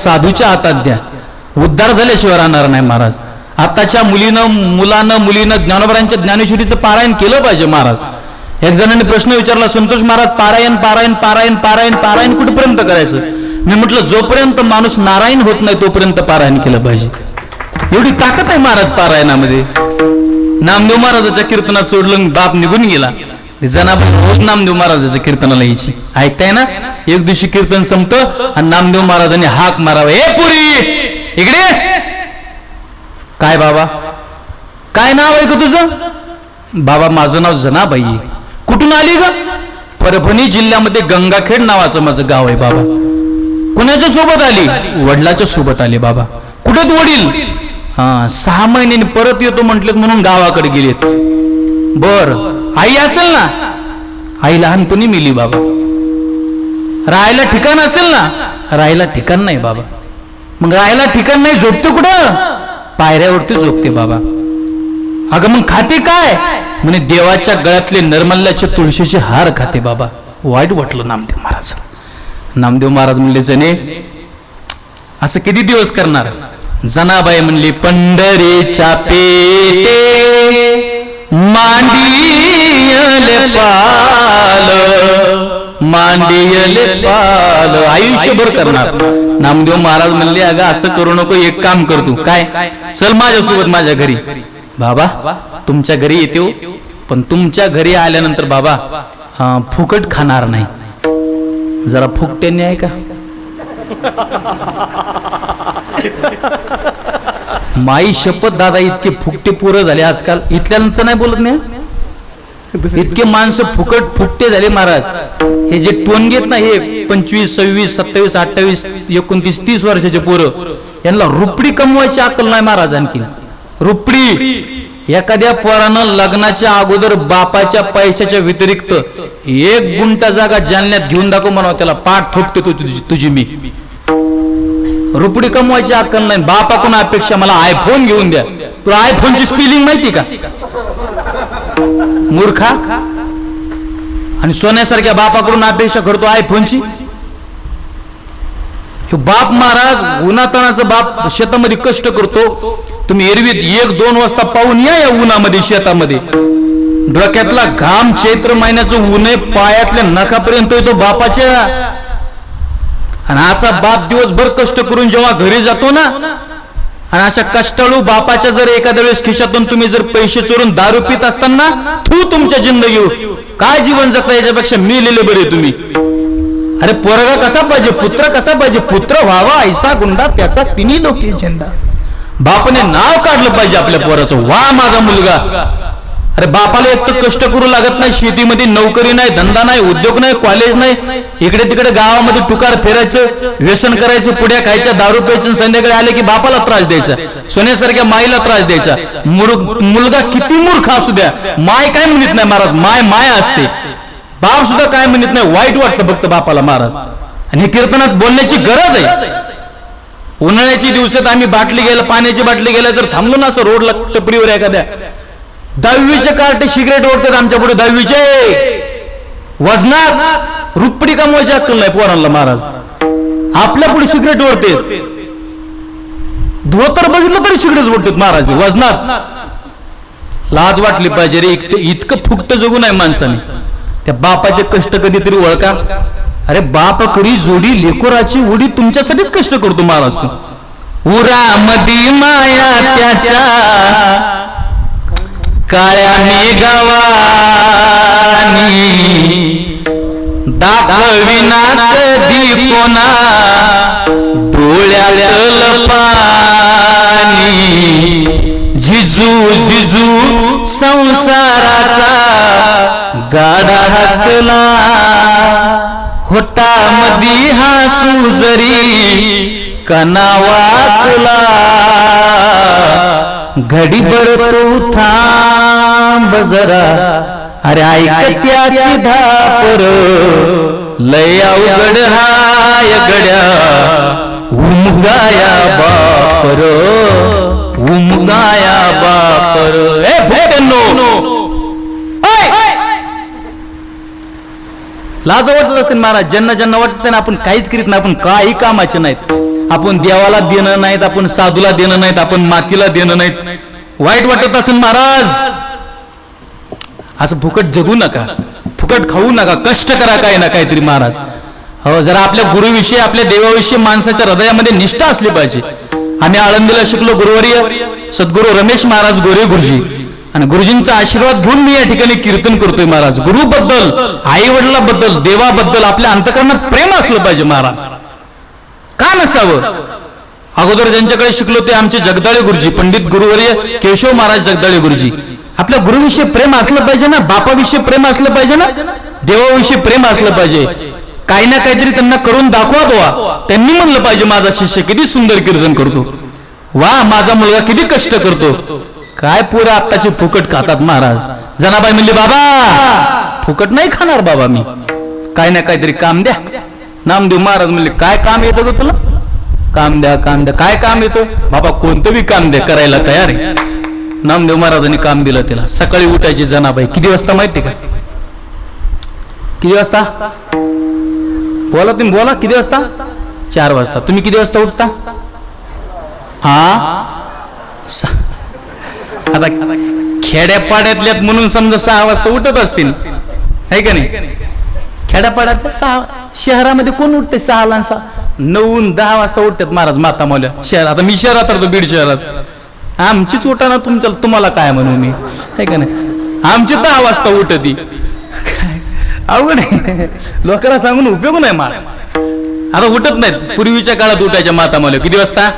साधूच्या हातात द्या, उद्धार झाल्याशिवाय राहणार नाही महाराज. आताच्या मुलीनं ज्ञानोबरांच्या ज्ञानेश्वरीचं पारायण केलं पाहिजे महाराज. एक जणांनी प्रश्न विचारला, संतोष महाराज पारायण पारायण पारायण पारायण पारायण कुठपर्यंत करायचं? मी म्हटलं जोपर्यंत माणूस नारायण होत नाही तोपर्यंत पारायण केलं पाहिजे. एवढी ताकद आहे महाराज पारायणामध्ये. नामदेव महाराजाच्या कीर्तनात सोडलं, बाप निघून गेला. जनाबाई रोज नामदेव महाराजाच्या कीर्तनाला यायची. ऐकताय ना? एक दिवशी कीर्तन संपतं आणि नामदेव महाराजांनी हाक मारावा, ए पुरी इकडे. काय बाबा, काय नाव आहे का तुझं? बाबा माझं नाव जनाबाई. कुठून आली ग? परभणी जिल्ह्यामध्ये गंगाखेड नावाचं माझं गाव आहे बाबा. कुणाच्या सोबत आली? वडिलाच्या सोबत आली बाबा. कुठे वडील? 6 महिन्यांनी परत येतो म्हटलेत म्हणून गावाकडे गेलेत. बर, आई असेल ना? आई लहानपणी मिली बाबा. राहायला ठिकाण असेल ना? राहायला ठिकाण नाही बाबा. मग राहायला ठिकाण नाही, झोपते कुठं? पायऱ्यावरती झोपते बाबा. अगं मग खाते काय? म्हणे देवाच्या गळ्यातले नरमल्ल्याचे तुळशीचे हार खाते बाबा. वाईट वाटलं नामदेव महाराज. नामदेव महाराज म्हणले, जने असं किती दिवस करणार? जनाबाई म्हणली, पंढरीच्या पेटे मांडियले पाल, मांडियले पाल, आयुष्यभर करणार. नामदेव महाराज म्हणले, अगं असं करू नको, एक काम कर तू. काय? चल माझ्यासोबत माझ्या घरी. बाबा तुमच्या घरी येतो, पण तुमच्या घरी आल्यानंतर बाबा फुकट खाणार नाही. जरा फुकट्याने आहे का? माई शपथ दादा, इतके फुकटे पोरं झाले आजकाल. इथल्यानंतर नाही बोलत नाही, इतके माणसं फुकटे झाले महाराज. हे जे टोनगेत ना, हे 25, 26, 27, 28, 29, 30 वर्षाचे पोरं, यांना रुपडी कमवायची अक्कल नाही महाराज. आणखी रुपडी. एखाद्या पोरानं लग्नाच्या अगोदर बापाच्या पैशाच्या व्यतिरिक्त 1 गुंठा जागा जालन्यात घेऊन दाखव म्हणावं, त्याला पाठ ठोकते तुझी मी. रुपडी कमवायची अक्कल नाही. बापाकडून अपेक्षा मला आयफोन घेऊन द्या. तुला आयफोनची स्पेलिंग माहिती का मूर्खा? आणि सोन्यासारख्या बापाकडून अपेक्षा करतो आयफोनची. बाप महाराज उन्हातानाचा बाप शेतामध्ये कष्ट करतो. तुम्ही एरवीत 1-2 वाजता पाहून या उन्हामध्ये शेतामध्ये. डोक्यातला घाम चैत्र महिन्याचं ऊन आहे, पायातल्या नखापर्यंत येतो बापाच्या. आणि असा बाप दिवसभर कष्ट करून जेव्हा घरी जातो ना, आणि अशा कष्टाळू बापाच्या जर एखाद्या वेळेस खिशातून तुम्ही जर पैसे चोरून दारू पित असताना, तू तुमच्या जिंदगी काय जीवन जगता, याच्यापेक्षा मी लिहिले बरे तुम्ही. अरे पोरगा कसा पाहिजे, पुत्र कसा पाहिजे, पुत्र व्हावा ऐसा गुंडा त्याचा तिन्ही लोके झेंडा. बापाने नाव काढलं पाहिजे आपल्या पोराचं, वा माझा मुलगा. अरे बापाला एक तर कष्ट करू लागत नाही, शेतीमध्ये नोकरी नाही, धंदा नाही, उद्योग नाही, कॉलेज नाही. इकडे तिकडे गावामध्ये टुकार फेरायचं, व्यसन करायचं, पुड्या खायच्या, दारू प्यायचं, संध्याकाळी आले की बापाला त्रास द्यायचा, सोन्यासारख्या माईला त्रास द्यायचा. मुलगा किती मूर्ख असू द्या, माय काय म्हणत नाही महाराज, माय असते. बाप सुद्धा काय म्हणत नाही, वाईट वाटतं फक्त बापाला महाराज. आणि हे कीर्तनात बोलण्याची गरज आहे. उन्हाळ्याची दिवसात आम्ही पाण्याची बाटली गेल्या जर थांबलो ना असं रोडला टपरीवर एखाद्या, 10वीचे कार्टे सिगरेट ओढतात आमच्या पुढे. 10वीचे वजनात रुपडी कमवायची अक्कल नाही पोरांना महाराज. आपल्या पुढे सिगरेट ओढते, धोतर बघितलं तरी सिगरेट ओढतात महाराज वजनात. लाज वाटली पाहिजे रे, इतकं फुकट जगू नाही माणसाने. त्या बापाचे कष्ट कधीतरी ओळखा. अरे बापाकडे जोडी लेकोराची उडी तुमच्यासाठीच कष्ट करतो महाराज. तू उरामदी माया त्याच्या काळ्या मेघवानी दाखविना कधी कोणा डोळ्यातलं पाणी. जिजू जिजू संसाराचा गाडा हाकला, होटामधी हासू जरी कनावाकला. घडीभर तू थांब जरा, अरे ऐकत्याची धापर लय अवघड हाय गड्या. उमगाया बापर, उमगाया बापर. ए भेटनो लाज वाटत असते महाराज. ज्यांना ज्यांना वाटतं ना आपण काहीच करीत नाही, आपण काही कामाचे नाहीत. आपण देवाला देणं नाहीत, आपण साधूला देणं नाहीत, आपण मातीला देणं नाहीत. वाईट वाटत असेल महाराज, असं फुकट जगू नका, फुकट खाऊ नका, कष्ट करा काही ना काहीतरी महाराज. हो, जरा आपल्या गुरुविषयी, आपल्या देवाविषयी माणसाच्या हृदयामध्ये निष्ठा असली पाहिजे. आम्ही आळंदीला शिकलो, गुरुवर्य सद्गुरू रमेश महाराज गोरे गुरुजी, आणि गुरुजींचा आशीर्वाद घेऊन मी या ठिकाणी कीर्तन करतोय महाराज. गुरुबद्दल, आई वडिलांबद्दल, देवाबद्दल आपल्या अंतःकरणात प्रेम असलं पाहिजे महाराज. का नसावं? अगोदर ज्यांच्याकडे शिकलो ते आमचे जगदाळे गुरुजी, पंडित गुरुवर्य केशव महाराज जगदाळे गुरुजी. आपल्या गुरुविषयी प्रेम असलं पाहिजे ना, बापाविषयी प्रेम असलं पाहिजे ना, देवाविषयी प्रेम असलं पाहिजे. काही ना काहीतरी त्यांना करून दाखवा बुवा. त्यांनी म्हणलं पाहिजे माझा शिष्य किती सुंदर कीर्तन करतो, वा माझा मुलगा किती कष्ट करतो. काय पोरं आत्ताचे फुकट खातात महाराज. जनाबाई म्हणली बाबा फुकट नाही खाणार बाबा मी, काय ना काहीतरी काम द्या. नामदेव महाराज म्हणले काय काम येतं ग तुला? काम द्या, काम द्या. काय काम येतं बाबा? कोणतं बी काम द्या, करायला तयार आहे. नामदेव महाराजांनी काम दिलं तिला. सकाळी उठायची जनाबाई. किती वाजता माहिती का? किती वाजता बोला तुम्ही, बोला किती वाजता? 4 वाजता. तुम्ही किती वाजता उठता? हा, आता खेड्यापाड्यातल्यात म्हणून समजा 6 वाजता उठत असतील, आहे का नाही? खेड्यापाड्यात 6, शहरामध्ये कोण उठते 6 ला? 9-10 वाजता उठतात महाराज माता मौल्या. शहर, आता मी शहरात राहतो, बीड शहरात. आमचीच उठा ना, तुम्हाला काय म्हणू मी, आहे का नाही? आमची 10 वाजता उठती. अवघड आहे, लोकांना सांगून उपयोग नाही मला. आता उठत नाहीत. पूर्वीच्या काळात उठायच्या माता मौल्या. किती वाजता?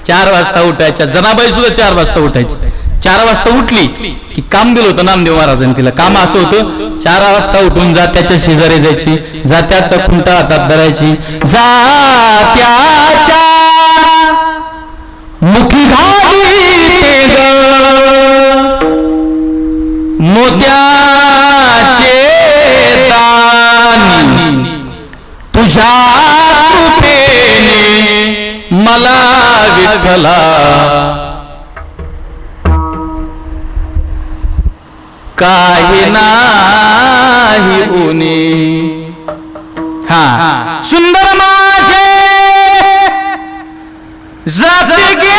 4 वाजता उठायच्या. जनाबाई सुद्धा 4 वाजता उठायची. 4 वाजता उठली की काम दिलं होतं नामदेव महाराजांनी तिला. काम असं होतं, 4 वाजता उठून जात्याच्या शेजारी जायची, जात्याचा खुंटा हातात धरायची, जात्याच्या मुठी घाली ग मोत्याचे दानी, तुझ्या कृपेने मला विठ्ठला काही नाही उनी. हा, सुंदर माझे जाते गे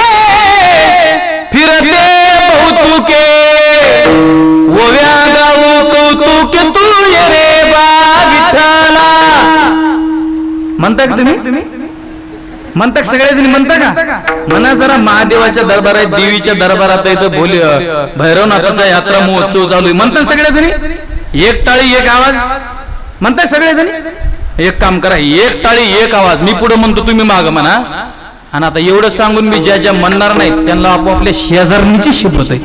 फिरते बहुतुके, ओव्या गाऊ कौतुके तू ये रे बा विठ्ठला. म्हणता का तुम्ही? म्हणता सगळेजण म्हणता का? म्हणा जरा. महादेवाच्या दरबारात, देवीच्या दरबारात इथं बोल भैरवनाथाचा यात्रा महोत्सव चालू आहे. म्हणतात सगळेजणी. एक टाळी एक आवाज म्हणताय सगळेजणी. एक काम करा, एक टाळी एक आवाज. मी पुढे म्हणतो, तुम्ही माग म्हणा. आणि आता एवढं सांगून मी ज्या ज्या म्हणणार नाहीत त्यांना आपोआपल्या शेजारणीची शपथ आहे.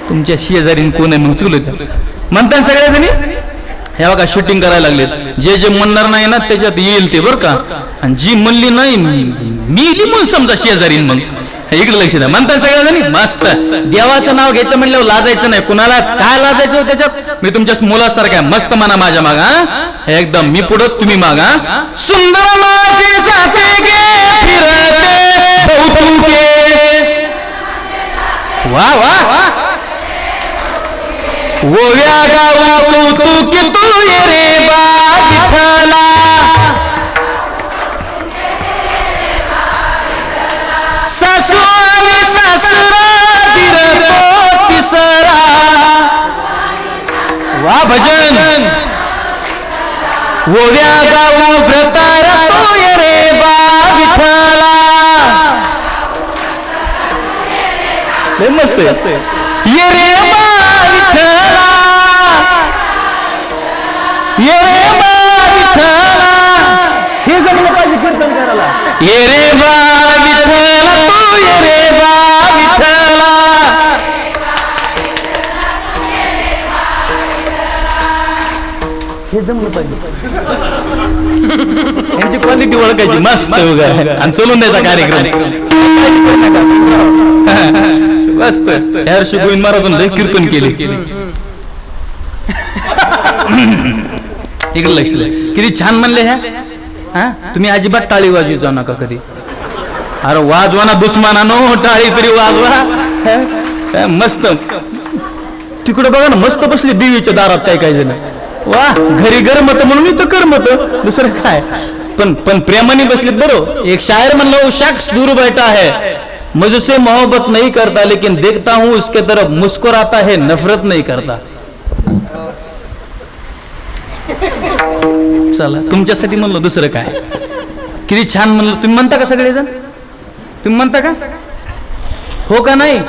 तुमच्या शेजारीन कोण आहे मग चुकलं म्हणताय सगळेजणी. हे बघा शूटिंग करायला लागलेत. जे जे म्हणणार नाही ना त्याच्यात येईल ते बरं का. आणि जी म्हणली नाही मी इली म्हणून समजा शेजारीन, मग इकडे लक्ष द्या. म्हणताय सगळ्याजणी. मस्त. देवाचं नाव घ्यायचं म्हणल्यावर लाजायचं नाही कुणालाच. काय लाजायचं त्याच्यात? मी तुमच्या मुलासारखा मस्त म्हणा माझ्या मागा. एकदम मी पुढं तुम्ही मागा. सुंदर माझे जाते गे फिरते बहुतुके, वा वा, ओव्या गाऊ कौतुके तू ये रे बा विठ्ठला. सासू आणि सासरा दिरतो तिसरा, वा भजन. ओव्या गाऊ व्रतारा तू ये रे बा विठ्ठला. लय मस्त ये रे बा विठ्ठला, ये रे बा विठ्ठला. हे जमलं पाहिजे कीर्तन करायला. ये रे बा विठ्ठला तू ये रे बा विठ्ठला. हे जमलं पाहिजे. यांची क्वालिटी ओळखायची मस्त आणि चलून द्यायचा कार्यक्रम मस्त. या वर्षी गोविंद महाराजांनी लय कीर्तन केले. इकडे लक्ष द्या. किती छान म्हणले ह्या. हा, तुम्ही अजिबात टाळी वाजवू जाऊ नका कधी. अरे वाजवा ना दुश्मनानो, टाळी तरी वाजवा. मस्त. तिकडे बघा ना मस्त बसले देवीच्या दारात काय काय जण. वा, घरी गरमत म्हणून इथं करमत. दुसरं काय पण प्रेमाने बसलेत बरो. एक शायर म्हणलं, वो शख्स दूर बैठा है मुझसे मोहब्बत नहीं करता लेकिन देखता हूं उसके तरफ मुस्कुराता है नफरत नहीं करता. चला तुमच्यासाठी म्हणलं, दुसरं काय. किती छान म्हणलं. तुम्ही म्हणता का सगळेजण? तुम्ही म्हणता का? हो का नाही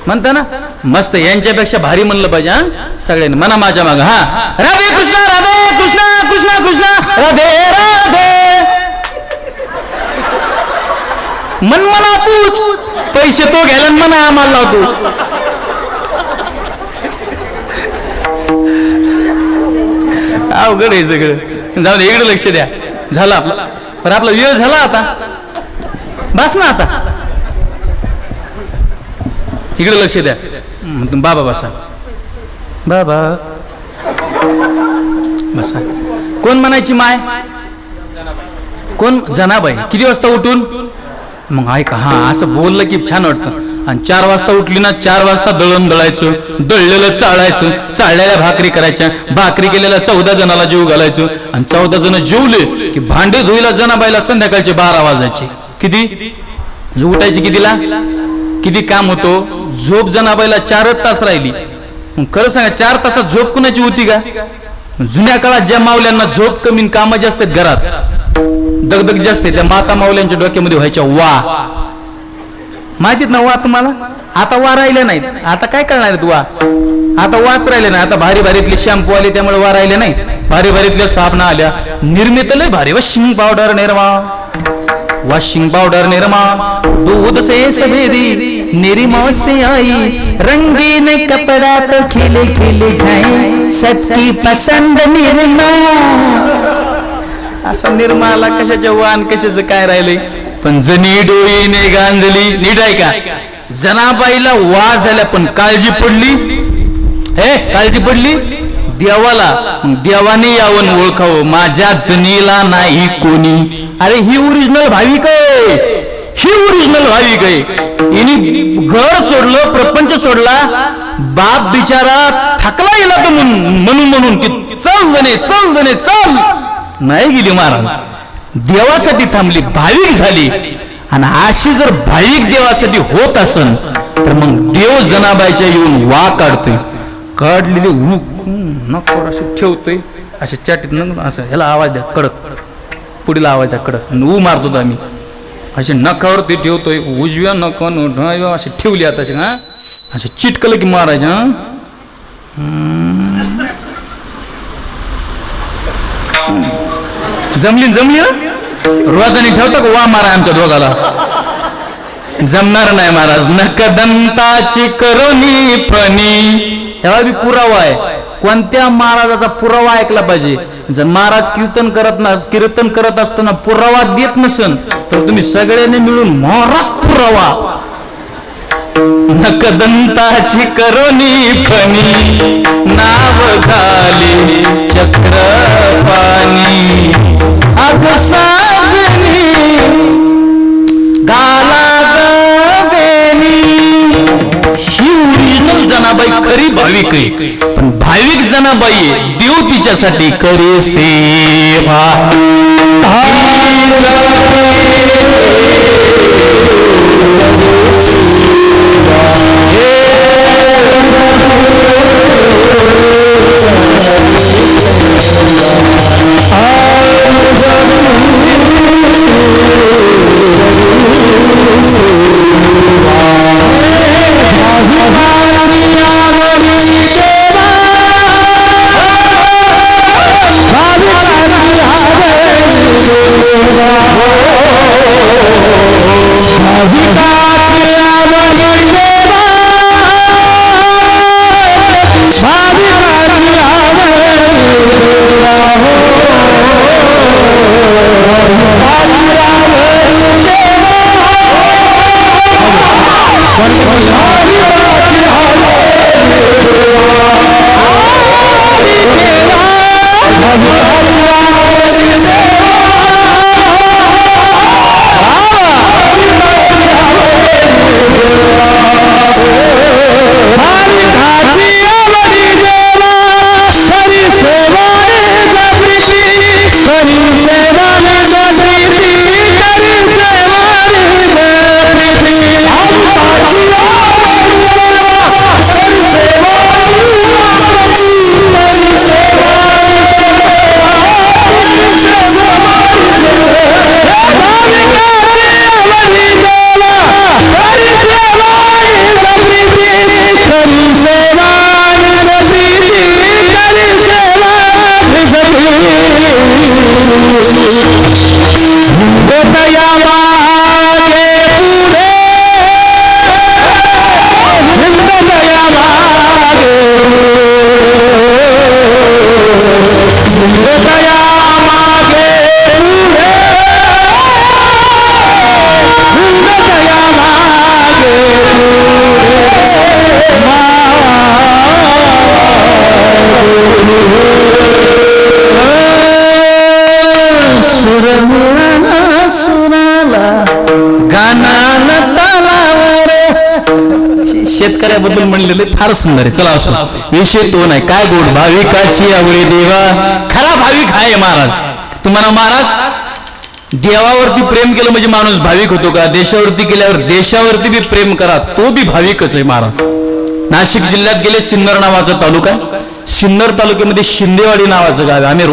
म्हणता ना? मस्त. यांच्यापेक्षा भारी म्हणलं पाहिजे हा सगळ्यांनी. म्हणा माझ्या माग. हा, राधे कृष्णा राधे कृष्णा कृष्णा कृष्णा राधे राधे. मन म्हणा तूच, पैसे तो घ्यायला म्हणा आम्हाला लावतो. अवघड आहे सगळं. जाऊ दे, इकडे लक्ष द्या. झालं आपला, पण आपला वेळ झाला आता. बस ना आता, इकडे लक्ष द्या. बाबा बसा, बाबा बसा. कोण म्हणायची माय? कोण? जनाबाई. किती वाजता उठून? मग ऐका, हा असं बोललं की छान वाटतं. आणि 4 वाजता उठली ना, 4 वाजता दळण दळायचं, दळलेलं चाळायचं, चाळलेल्या भाकरी करायच्या, भाकरी केलेल्या 14 जणाला जीव घालायचं. आणि 14 जण जेवले की भांडे धुईला जनाबाईला संध्याकाळचे 12 वाजायचे. किती उठायची? कितीला? किती काम होतो? झोप जनाबाईला 4 तास राहिली. मग खरं सांगा, 4 तासात झोप कुणाची होती का? जुन्या काळात ज्या मावल्यांना झोप कमी, काम जास्त आहेत, घरात दगदग जास्त आहे, त्या माता मावल्यांच्या डोक्यामध्ये व्हायच्या वा. माहितीत ना वा तुम्हाला? आता वा राहिले नाहीत. आता काय करणार आहेत वा? आता वाच राहिले नाही. आता भारी भारीतले शॅम्पू आले त्यामुळे वा राहिले नाही. भारी भारीतल्या साबणा आल्या, निर्मित लय भारी. Washing powder Nirma, washing powder Nirma, दूध से सफेदी निर्मा से आई, रंगीन कपड़ा तो खिले खिले जाए, सबकी पसंद निर्मा. असा निर्माला कशाच्या वान, कशाचं काय राहिलंय. पण जनी डोईने गांजली. नीट आहे का? जनाबाईला वा झाल्या, पण काळजी पडली. काळजी पडली देवाला. देवाने यावं ओळखावं, माझ्या जनीला नाही कोणी. अरे ही ओरिजिनल भाविक आहे, ही ओरिजिनल भाविक आहे. हिने घर सोडलं, प्रपंच सोडला. बाप बिचारा थकला गेला तर म्हणून की चल जने चल जने चल. नाही गेली महाराज, देवासाठी थांबली, भाविक झाली. आणि अशी जर भाविक देवासाठी होत असन तर मग देव जनाबाईच्या येऊन वा काढतोय. काढलेली नकोर अशी ठेवतोय, अशा चाटीत असं ह्याला आवाज द्या कडक, पुढील आवाज द्या कडक. ऊ मारतो आम्ही. असे नखावर ते ठेवतोय, उजव्या नका अशी ठेवली. आता हा असं चिटकलं की मारायचं. जमली जमली ना. रोजानी ठेवतो का वा मारा आमच्या दोघाला? जमणार नाही महाराज. नकदंताची करोनी फणी. ह्याला बी पुरावा आहे. कोणत्या महाराजाचा पुरावा ऐकला पाहिजे? जर महाराज कीर्तन करत असताना पुरावा देत नसन तर तुम्ही सगळ्यांनी मिळून महाराज पुरावा. नकदंताची करोनी फणी, नाव घाली चक्रपाणी, अग साजनी गाला गवेनी. ही ओरिजिनल जनाबाई खरी भाविक आहे. पण भाविक जनाबाई देव तिच्यासाठी करे सेवा. शेतकऱ्याबद्दल म्हणलेले फार सुंदर आहे. चला असो, विषय तो नाही. काय गोड भाविकाची आवडे देवा, खरा भाविक आहे महाराज. तुम्हाला महाराज देवावरती प्रेम केलं म्हणजे माणूस भाविक होतो का? देशावरती केल्यावर देशावरती बी प्रेम करा, तो बी भाविकच आहे महाराज. नाशिक जिल्ह्यात गेले, सिन्नर नावाचा तालुका, सिन्नर तालुक्यामध्ये शिंदेवाडी नावाचं गाव आहे. आम्ही